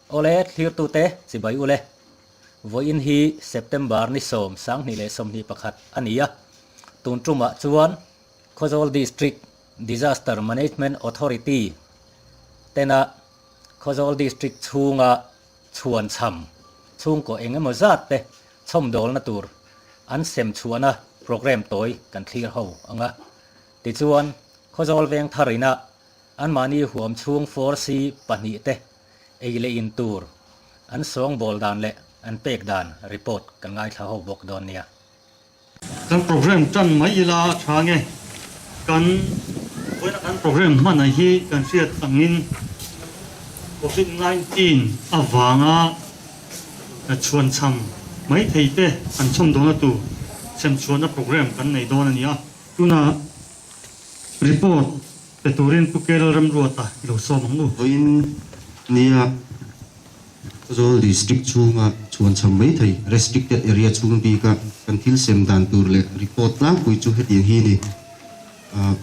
ole thlir tu te si bai ule voin hi September ni som sang ni le som ni pakhat ania tun truma chuan Khozol District Disaster Management Authority tena Khozol District chunga chuan cham chung ko engemaw zat te chom dol na tur an sem chuana program toy kan thlir ho anga ti chuan Khozol veng tharina an mani huam chung 4C pahni te eile in tur an song bol dan le an pek dan report kan ngai tha ho bok don nia kan program tan mai ila thange kan poina kan program mana hi kan siat angin COVID-19 awanga na chuan cham mai theite an chom dona tu sem chuan na program kan nei don ania tuna report te turin pukel ram ruata lo som nu voin nia Khozol district chunga chuan cham mai thei restricted area chung bi ka kan thil sem dan tur le report lang pui chu heti hi ni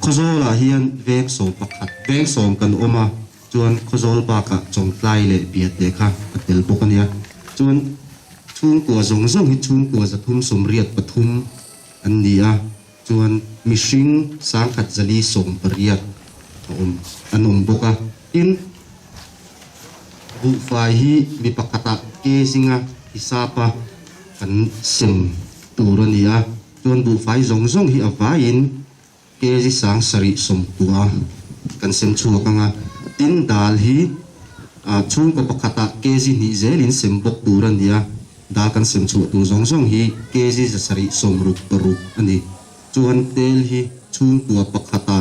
Khozol a hian vek som pakhat vek som kan oma chuan Khozol ba ka chong tlai le biat le kha patel pokania chuan chung ko zong zong hi chung ko za thum som riat pathum an nia chuan mishing sang khat zali som pariat anom boka in bu fai hi mi pakata ke singa isapa kan sem turania chuan bu fai zong zong hi avain ke ji sang sari som tua kan sem chuakanga tin dal hi chung ko pakata ke ji ni zelin sem bok turania dal kan sem chu tu zong zong hi ke ji sari som ruk paru ani chuan tel hi chung tua pakata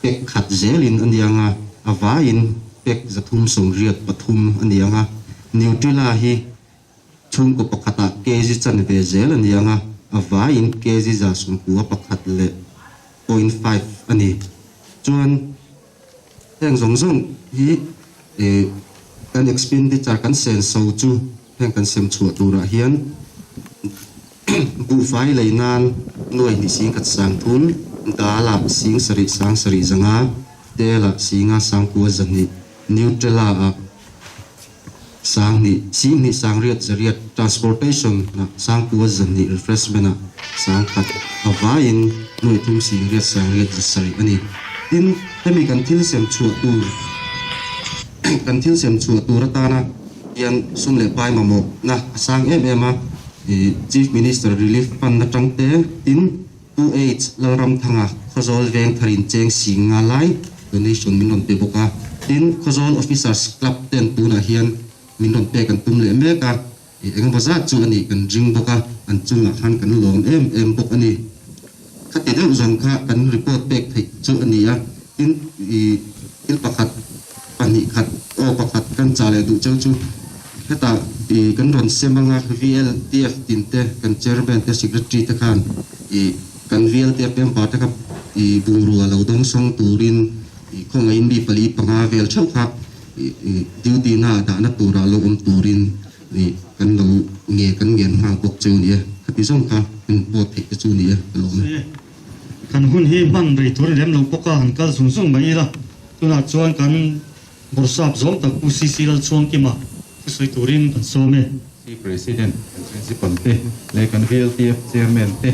pek khat zelin anianga avain pek zathum som riat pathum anianga neutrila hi chung ko pakhata kg chan ve zel anianga avain kg za sum pu pakhat le 0.5 ani chuan heng zong zong hi kan expenditure kan sen so chu heng kan sem chu tura hian bu fai leinan noi ni sing khat sang thun dala sing sari zanga tela singa sang pu zani neutrala sang ni sing ni sang riat zariat transportation na sang pu zani refreshment na sang khat avain noi thum sing riat sang riat sari ani tin hemi kan thil sem chu tu kan thil sem chu tu ratana yan sum le pai mamo na sang em chief minister relief fund na tangte tin 28 laram thanga Khozol veng tharin cheng singa lai donation minon pe boka tin Khozol officers club ten tuna hian minon pe kan tum le meka eng baza chu ani kan jing boka an chunga khan kan lom em bok ani khati deu zong kha kan report pek thai chu ani a tin il pakhat pani khat o pakhat kan chale du chau chu heta kan ron semanga VLTF tinte kan chairman te secretary te khan kan VLTF pem pa ta ka bungrua lo dong song turin khong ai mi pali panga vel chau kha duty na da na tura lo turin kan lo nge kan ngen hang bok chu ni khati song kha in bot thik chu ni lo kan hun hi ban rei tur lem lo poka han kal sung sung mai la tuna chuan kan borsap zom tak UCC lal chuang ki ma soi turin kan some si president and principal te le kan VLTF chairman te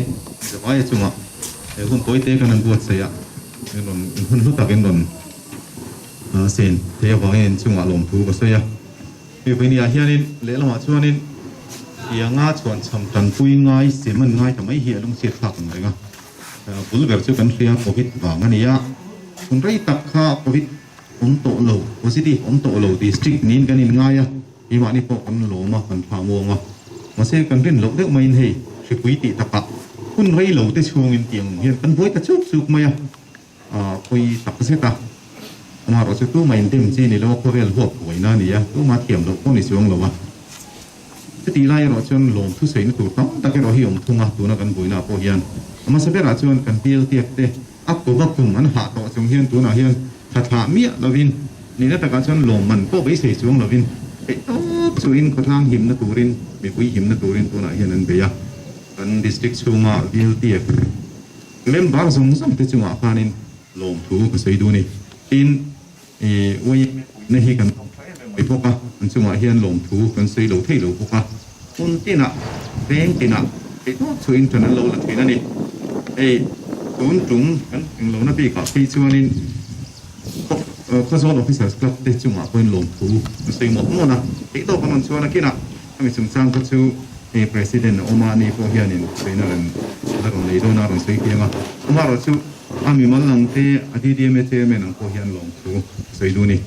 zawai chunga hun poite kan an buat saya non hun lu takin don sen te awangin chunga lom thu ba soya pi pini a hianin le lama chuanin ianga chuan cham tan pui ngai seman ngai tamai hi alung se thak ngai bulgar chu kan hria covid wangania kun rei tak kha covid to lo positive to lo district nin kan in ngai imani po kan lo ma kan phamonga mase kan rin lo deuh main hei ripui ti taka kun rei lo te chungin tiang hian kan boi ta chuk maya koi tak se ta ma ro chu tu main tem chi ni lo ko vel hop waina ni ya tu ma thiam lo ko ni chung lo wa ti lai ro chon lom thu sei ni tu ta ta ke ro hi om thunga tu na kan boina po hian ama se ra chon kan pil tiek te ap ko bak kum an ha to chung hian tu na hian tha mia lovin ni na ta ka chon lom man ko bei sei chung lovin chuin ko thang him na turin mi pui him na turin tu na hian an beya kan district chunga VLTF lem bang zong zong te chunga khanin lom thu ko sei du ni tin we na hi kan ไอ้พวกอ่ะมันช่วงเฮียนหลงถูกันซื้อหลงที่หลงพวกอ่ะคนที่น่ะแรงที่น่ะไอ้ตัวช่วยจนนั้นเราละทีนั่นนี่ไอ้ตัวจุ่มกันเราหน้าปีกับที่ช่วงนี้ข้อสอบออฟฟิเซอร์ก็ได้ช่วงเป็นหลงถูมันซื้อหมดนะไอ้ตัวคนนั้นช่วงนั้นกินอ่ะทำไมช่วงสร้างก็ช่วยไอ้ประธานโอมานี่พวกเฮียนี่ซื้อนั่นแล้วก็เลยโดนนั่นซื้อเกี่ยงอ่ะมาเราช่วยอามีมันหลังที่อดีตเมเทเมนังพวกเฮียนหลงถูซื้อดูนี่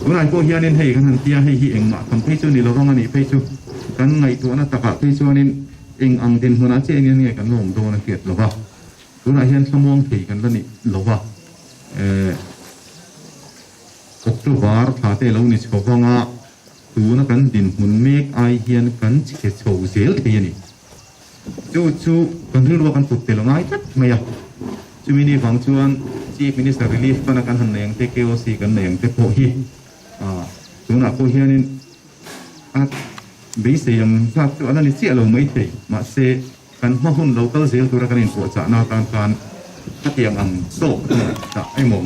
ตัวนั้นพวกเฮียนี่ให้กันทันทีให้เองมาทำให้ช่วยนี่เราต้องอันนี้ให้ช่วยกันไงตัวนั้นตะกะให้ช่วยนี่เองอังเดินหัวหน้าเจ้าเนี่ยกันหลงโดนเกียรติหรอวะตัวนั้นเฮียนสมองถี่กันแล้วนี่หรอวะOktober ถ้าเตเรานี่ชอบงาตัวนั้นกันดินหุ่นเมฆไอเฮียนกันเฉยโฉเสียทีนี่จู่กันเรื่องว่ากันตุดเตลง่ายจัดไม่อะจู่มีนี่ฟังชวนChief Minister Relief กันกันหันแหงเตเกโอซีกันแหงเตโพฮีตัวนั้นโพฮีนี่เบสยังสักตัวนั้นนี่เสียเราไม่ถึงมาเสกันห้องเราก็เสียตัวกันนี่ปวดจะนาตานการถ้าเตียงอังโซ่จะไอ้หมง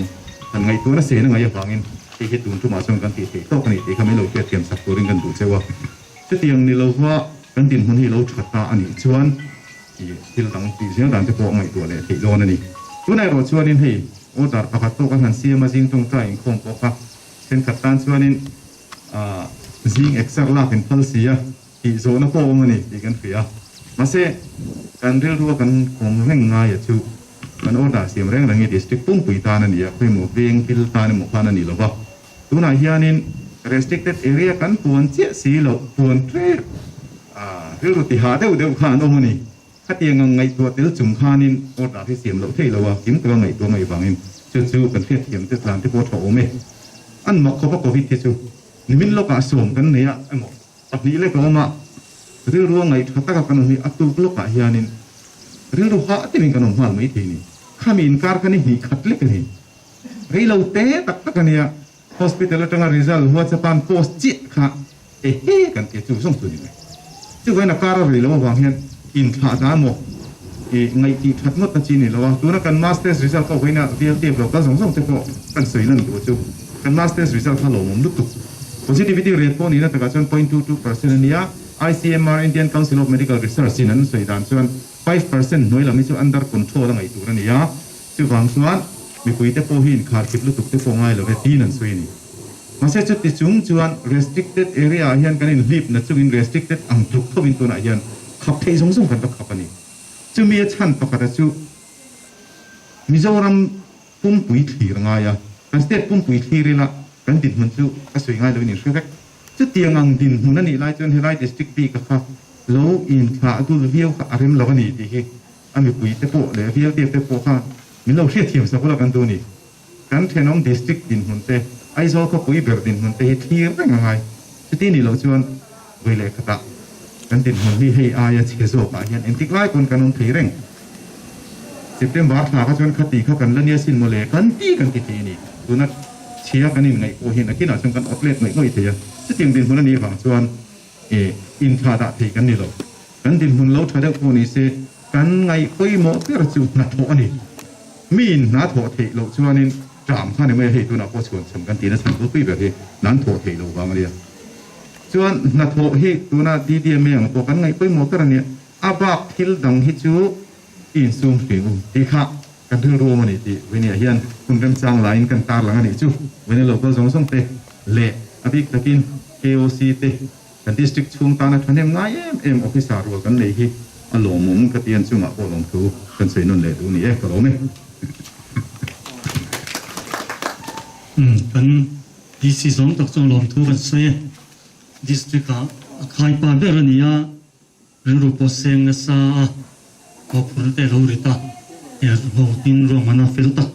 ทันไงตัวนั้นเสียนั่งไงอย่างฟังอินที่เหตุตุนทุ่มมาส่งกันตีโต๊ะกันนี่ที่เขาไม่เราเทียมสักตัวเรื่องกันดูเจ้าว่าที่เตียงนี่เราว่ากันดินคนที่เราชัดตาอันนี้ชวนที่เราตั้งตีเสียงดังจะโกงไงตัวเลยที่โดนนั่นนี่ตัวไหนเราชวนนี่ให้โอ้ดาร์ประคัตโต้กันหันเสียมาจิงตรงใจคงปกครับเช่นขัดตันชวนนี่จิงเอ็กซ์ลาเป็นพัลเซียที่โซนโกงมันนี่ที่กันเสียมาเสการเรียนรู้กันคงเร่งง่ายจู่กันโอ้ดาเสียมเร่งหลังนี้ดิสตริกปุ่งปุยตานั่นนี่คุยหมู่เบียงพิลตาในหมู่พานั่นนี่หรอวะตัวไหนเฮียนี่ restricted area กันปวนเจี๊ยสีหลบปวนเทรเรื่องติหาเดี๋ยวข้าโน่นนี่ถ้าเตียงไงตัวเต๋อจุ่มข้านี่โอ้ดาที่เสียมหลบเที่ยวว่าจิ้มตัวไงบางนี่จู่กันเทียบเทียมที่ตามที่โพสต์โอ้เมอันหมอกเขาก็วิทย์ที่จู่นี่มินโลกาสวมกันเนี่ยไอ้หมอกอันนี้เลยก็มาเรื่องรู้ไงถ้าตะกันนี่อัตุโลกาเฮียนี่เรื่องรู้ว่าที่มีกันมาไม่ทีนี่ข้ามีอินการกันนี่ขัดเล็กนี่เรื่องเราเตะตะกันเนี่ย hospital ตั้ง result หัวจะปาน post จิตค่ะกันที่จู่ส่งตัวนี้จู่ไว้นักการเรื่องเราวางเฮียนอินขาดน้ำหมกไงที่ขัดมดตั้งจีนี่เราว่าตัวนั้นกัน masters result ก็ไว้นะเทียบเราก็ส่งจะพอกันสวยนั่นตัวจู่กัน masters result ถ้าเราหมุนลุกตุก positivity rate พวกนี้นะแต่ก็ส่วน 0.22% เนี่ย ICMR Indian Council of Medical Research นั้นสวยด้านส่วน 5% หน่วยเราไม่ช่วย under control ตั้งไงตัวนั้นเนี่ยจู่ฟังส่วนมีคุยแต่พอหินขาดคิดลุกตุกแต่พอง่ายเราได้ที่นั่นสวยนี่มาเสร็จจุดที่จุงส่วน restricted area เฮียนกันนี่ลิฟนะจู่ in restricted อังทุกเข้าวินตัวไหนเฮียนขับเทส่งกันตะขับนี่จู่มีชั้นตะกัดจู่มิโซรัมปุ่มปุ๋ยทีร่างไงอ่ะกันสเตทปุ่มปุ๋ยทีเรล่ะกันดินมันจู่ก็สวยง่ายเลยนี่ใช่ไหมจู่เตียงอังดินมันนั่นนี่ไล่จนให้ไล่ district ปีกับข้าโลอินข้าดูเวียวข้าอะไรมันเราก็นี่ดีเฮอันมีปุ๋ยแต่โปะเลยเวียวเตียแต่โปะข้ามีเราเทียบเทียมสักคนละกันตัวนี้กันเทนอง district ดินมันเตไอโซก็ปุ๋ยเบิร์ดินมันเตทีเป็นยังไงจู่ที่นี่เราชวนเวลาขตะกันดินมันนี่ให้อายเชื่อโซ่ป่ะยันเอ็นติกไล่คนกันนนทีเร่งSeptember ถ้าเขาชวนขัดตีเขากันแล้วเนี่ยสินโมเลกันตีนี่ตัวนั้นเชียร์กันนี่ไงโอเห็นอะไรที่หน่าชวนกันออกเล่นไงก็อีกทีอ่ะจะเตียงดินคนนี้ฝั่งชวนอินทาดาทีกันนี่หรอกันดินคนเราถ้าได้คนนี้เสกันไงคุยหมอเพื่อจูนัดโถนี่มีนัดโถทีเราชวนนี่จามข้าเนี่ยไม่ให้ตัวนักก็ชวนสำคัญตีนะสังก็คุยแบบนี้นั้นโถทีเราบางเรียชวนนัดโถให้ตัวนัดดีๆไม่อย่างตัวกันไงคุยหมอกันเนี่ยอาบักทิลดังฮิจูอินซูมผิวที่ข้ากันถึงรู้มันนี่ที่วันนี้เฮียนคุณเริ่มสร้างหลายกันตาหลังอันนี้จู่วันนี้เราก็ส่งเตะเละอภิตะกิน KOC เตะกันดิสตริกชุมตานะทันเอ็มง่ายเอ็มออฟฟิศรัวกันเลยที่อารมณ์มุมกระเทียนชุ่มอ่ะโอ้ลงถูกันใส่นุ่นเลยดูนี่ก็รู้ไหมกันดีซีสองตักจงลงถูกันใส่ดิสตริกใครป่าเบรนี่ยเรื่องรูปเสียงนะซาก็พูดแต่รู้ริตาเราดินรวมมันฟิลต์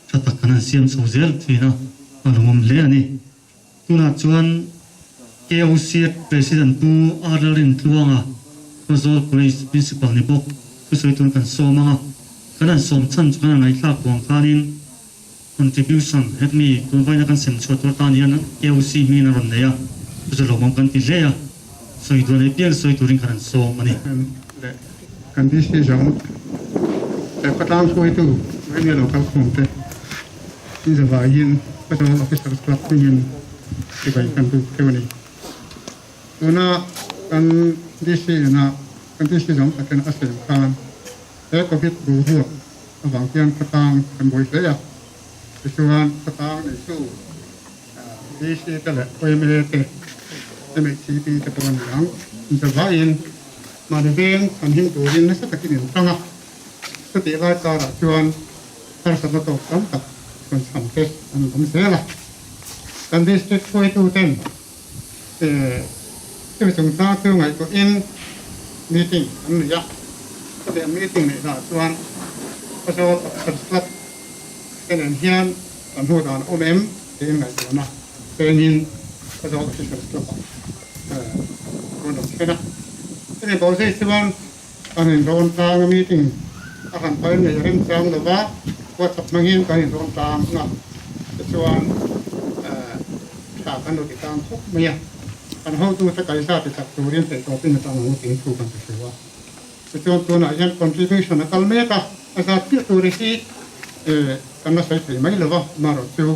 ชัดกันเสียมโซเซลที่นะอารมณ์เลี้ยนี่ตัวนั้นชวนเกี่ยวเสียประธานตัวอาร์ลินตัวงะก็จะคุย principal นี่บอกก็ช่วยตัวกันส่งมาขณะส่งชั้นชวนในหลักของการนี้ contribution เห็นมีตัวไปนักการเสพชดตัวตานี่นะเกี่ยวสีมีนารมณ์เนี่ยก็จะลงมากันที่เลี้ยช่วยตัวในเปียช่วยตัวริงกันส่งมานี่กันที่สี่สองแต่ก็ตามช่วยตัวไม่มีเราเข้าคงแต่ที่จะว่ายินก็จะเอาไปสักครั้งยิน ที่ไปกันดูเท่านี้ตัวน่ะกันที่สี่นะกันที่สี่สองแต่เป็นอาศัยการแล้วก็พิจดูหัวระหว่างเพียงกระตังกันบ่อยเสียในส่วนกระตังในสู้ที่สี่แต่ละไปไม่ได้เตะแต่ไม่สี่ปีจะเป็นหลังจะว่าอินมาในเรื่องการหิ้งตัวยินนั่นสักทีหนึ่งตั้งอ่ะสติไล่ตาละส่วนการสำรวจต้องตัดส่วนสำคัญอันนั้นเสียละการที่สเต็ปคุยตัวเต้นที่เป็นสงครามคือไงก็อินมีติ้งอันนี้ยะก็เดี๋ยวมีติ้งในละส่วนก็จะสับสลับเป็นเฮียนการพูดอ่านโอเอ็มเป็นไงตัวน่ะเป็นยินก็จะสับสลับคนละแค่นั้นที่นี่บอกสิส่วนอันนี้โดนตามมีติ้งอาหารไปในเรื่องจังหรือว่าสับมังยินการโดนตามนะส่วนจากการดูติดตามทุกเมียอันเขาดูสกายชาติจากตัวเรียนแต่ตัวเป็นต่างหูถึงถูกกันไปว่าส่วนตัวไหนยัง contribution นักเมกะอาจจะที่ตัวเรื่องการมาใช้ใช้ไม่หรือว่ามาเราจู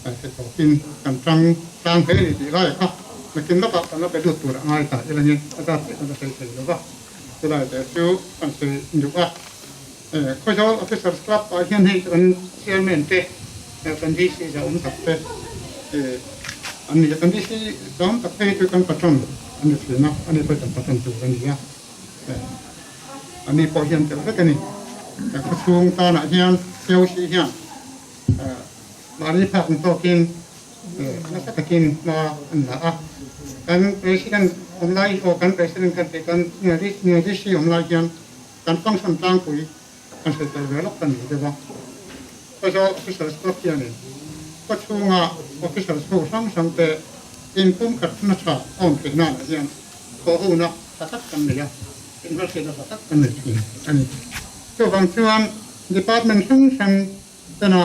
แต่ตัวกินกันจังเฮ้ยดีไรครับมากินแล้วก็กันแล้วไปดูตัวง่ายแต่อะไรเงี้ยอาจจะที่การใช้ใช้หรือว่าตัวไหนแต่จูกันใช้ดูว่าเขาจะเอาไปสับสลับไปเห็นให้กันเชื่อเมนเตกันที่จะอุ้มสับเตอันนี้กันที่จอมตัดให้คือกันปัจจุบันอันนี้คือนะอันนี้เป็นปัจจุบันตัวอันนี้นะอันนี้พอเห็นแต่ละกันนี่แต่กระทรวงตาหน้าเฮียนเซลซีเฮียนมาที่ภาคตะวันกินนักตะกินมาอันละกันไปสิกันออนไลน์โอกันไปสิกันไปกันเนี่ยที่สิออนไลน์กันกันต้องสั่งตั้งคุยกันเสร็จแล้วล็อกกันอยู่ใช่ปะก็จะพิเศษสกับเฮียนนี่ก็ช่วงofficial ผู้สังเกตอินพุ่มขัดนัชชาอ่อนเป็นนั่นอย่างขอหูนะตัดกันเลยเป็นว่าเสร็จแล้วตัดกันเลยอันนี้ช่วงบางช่วง department ซึ่งเป็นอ่ะ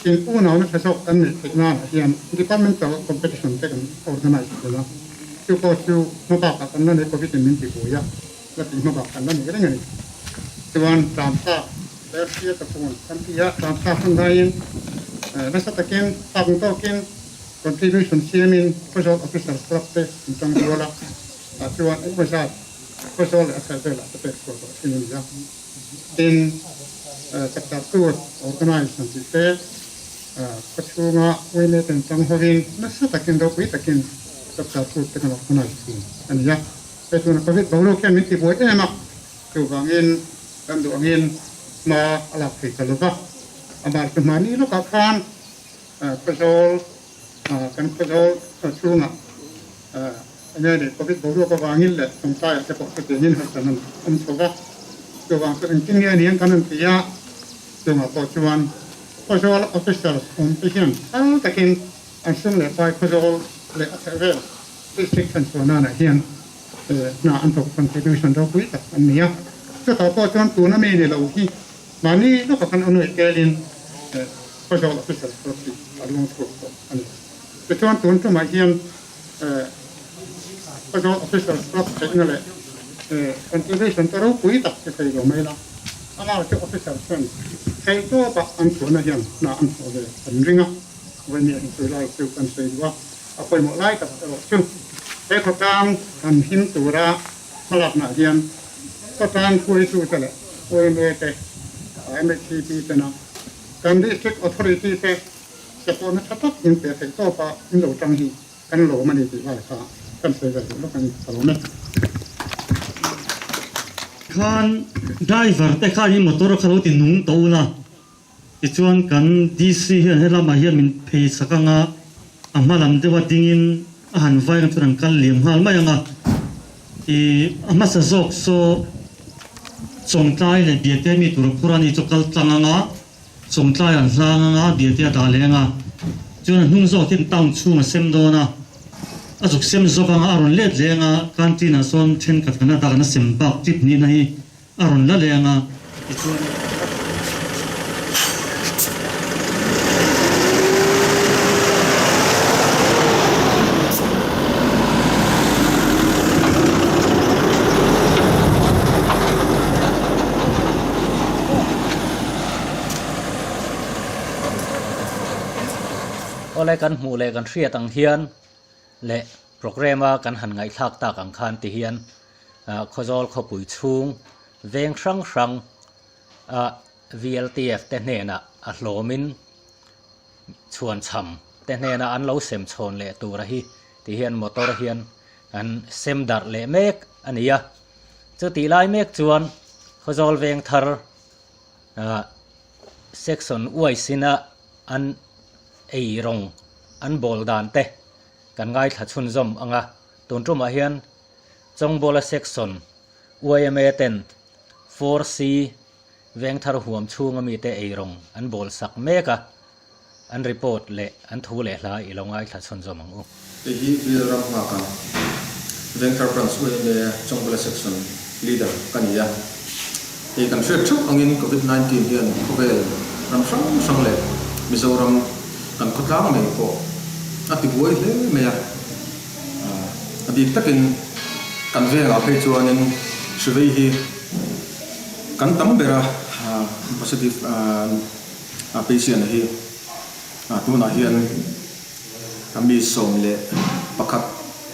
อินผู้หนาวนักศึกษาอันนี้เป็นนั่นอย่าง department ต่อ competition ที่กัน organize เลยนะช่วงก็ช่วงมาบอกกันนั่นเลยก็พิจารณาที่กูอยากแล้วถึงมาบอกกันนั่นนี่ก็ได้ไงส่วนตามภาพแล้วเทียบกับคนทันทีตามภาพข้างในนักศึกษาเก่งตั้งโต๊ะเก่ง contribution เชื่อมินก็จะเอาไปสำหรับเตะจังหวะละส่วนอุปสรรคก็จะเอาไปใช้ละเตะก็จะเป็นอย่างเป็นจัดการตัว organization ที่เตะก็ช่วยมาไว้ในเป็นจังหวะวินนักศึกษาเก่งดอกวิตะเก่งจัดการตัวเป็นการ organization อันนี้เป็นตัวนักวิทย์บางโลกแค่มีที่ป่วยเองมั้งตัวบางเงินกันตัวเงินมาอะไรผิดกันหรือเปล่าอาบาขึ้นมานี่แล้วก็การกระโจนกันกระโจนช่วงอันนี้เด็กก็พิจารณาก็วางงินแหละสงสัยจะบอกจะยินหัดนั้นอันสุดว่าตัววางเป็นจริงเนี่ยนี่กันนั่นที่ยาตัวมาปัจจุบันออฟฟิศผมไปเห็นแต่กินอันซึ่งเลยไปกระโจนเลยอัศวินที่สิบคนส่วนนั้นเห็นน่าอันตก contribution เราคุยกับอันนี้ก็ต่อไปจนตัวนั้นไม่ได้เราที่มานี่แล้วก็กันอันนี้แกลินก็จะเอาไปใช้กับที่อารมณ์ถูกอันนี้แต่ตอนตัวมาเฮียนก็จะเอาไปใช้กับที่นั่นแหละcontribution ตัวเราคุยตัดจะใครก็ไม่ละอันนั้นจะเอาไปใช้ส่วนใครตัวปะอันตัวนั้นเฮียนน่าอันตัวเลยอันริงอ่ะวันนี้อันตัวเราคือกันเสียว่าเอาไปหมดไล่กับตัวซึ่งแต่ขอกลางอันหินตัวละมาหลับหน้าเฮียนก็กลางคุยสู่แต่ละคุยเมื่อแต่MHCP เป็นนะการ district authority เป็นจะพอนักทัพยิงเสียเสร็จก็ปะยิงหลจังหีกันหลมันดีสิว่าค่ะกันเสียกันแล้วกันตลอดเนี่ยคันได้ฝันแต่ข้านี่มอเตอร์ขับรถนุ่งโตนะที่ชวนกันดีซีเห็นเรามาเห็นมันเพย์สักงาอามาลำเดียวดิ้งอาหารไฟกันจนกันเลี้ยงหันมายังอ่ะที่อามาสะสกโซส่งใจเลยเบียดเตมีตัวผู้รานี่จกตังงาส่งใจอันสร้างงาเบียดเตดาเลงาจนนุ่งโซที่ตั้งชูมาเซมโดนะอาจุกเซมโซกังอารอนเล็ดเลงาการที่น่ะส่วนเช่นกับกันดากันเซมบักจิตนี่นะฮีอารอนละเลงา le kan hmu le kan hriat ang hian le program a kan han ngai thlak tak ang khan ti hian khozol khopui chung veng hrang hrang VLTF te hna a hlomin chuan cham te hna an lo sem chhon le tur hi ti hian motor hian an sem dar le mek ania chu ti lai mek chuan khozol veng thar section uai sina an ei rong an bol dan te kan ngai thla chhun zom anga tun tuma hian chong bola section uai ten 4C veng thar huam chunga mi te ei rong an bol sak meka an report le an thu le hla i longai thla chhun zom ang u hi ram ma kan veng thar branch uai me chong bola section leader kania e kan share thuk angin COVID-19 hian vel ram sang le Mizoram kan khotlang mai ko ati buai hle me ya abi takin kan venga pe chuanin shvei hi kan tam bera positive patient hi tuna hian kami som le pakhat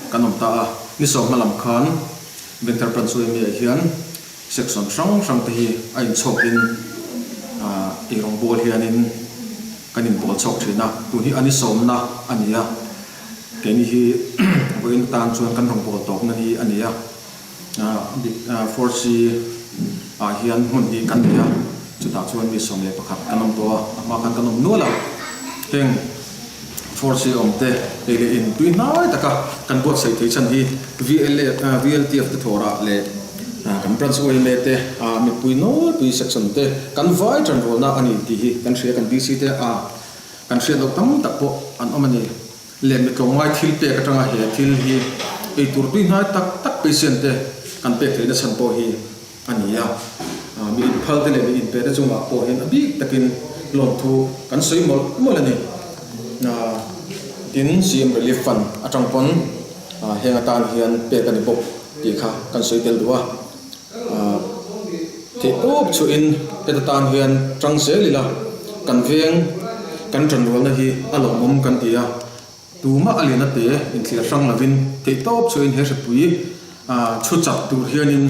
kanom ta ni som malam khan ventar pransui me hian section sang te hi ain chokin irong bol hianin kanin bol chok thina tu hi ani som na ania keni hi boin tan chuan kan rong bol tok na hi ania 4C hian hun hi kan nia chuta chuan mi som le pakhat kanom to ama kan kanom nuala teng 4C omte ele in tuinai taka kan bot sai thei chan hi VLTF te thora le kan branch oi me te mi puino pui section te kan vai tran rol na ani ti hi kan shria kan DC te kan shria dok tam tak po an omani le mi tlongai thil pe ka tanga he thil hi ei tur tuinai tak patient te kan pe thei na chan po hi ania mi phal te le mi in pe te chunga po hin abi takin lom thu kan soi mol ani tin CM relief fund atang pon henga tan hian pe kan bok ti kha kan soi tel duwa te op chu in pe tan hian tang se lila kan veng kan tran rol na hi alo mom kan tia tuma alina te in thila sang lavin te top chu in he pui chu chap tu hian in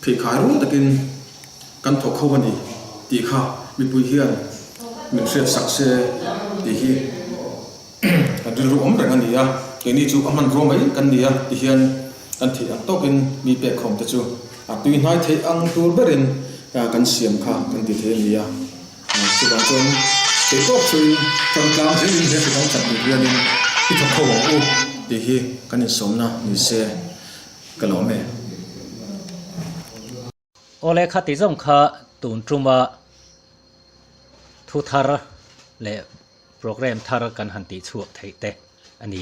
phe khai ro takin kan thok khowani ti kha mi pui hian min hriat sakse ti hi adil ru om rang ania keni chu aman ro mai kan nia ti hian kan thi an tokin mi pe khom te chu tui nai thei ang tur berin kan siam kha kan ti the nia chu kan chon te top chu kan kam je in he kan chat ti hian in ti thok kho o ti hi kan in somna ni se kalome ole khati zong kha tun truma thu thar le program thar kan han ti chuak thei te ani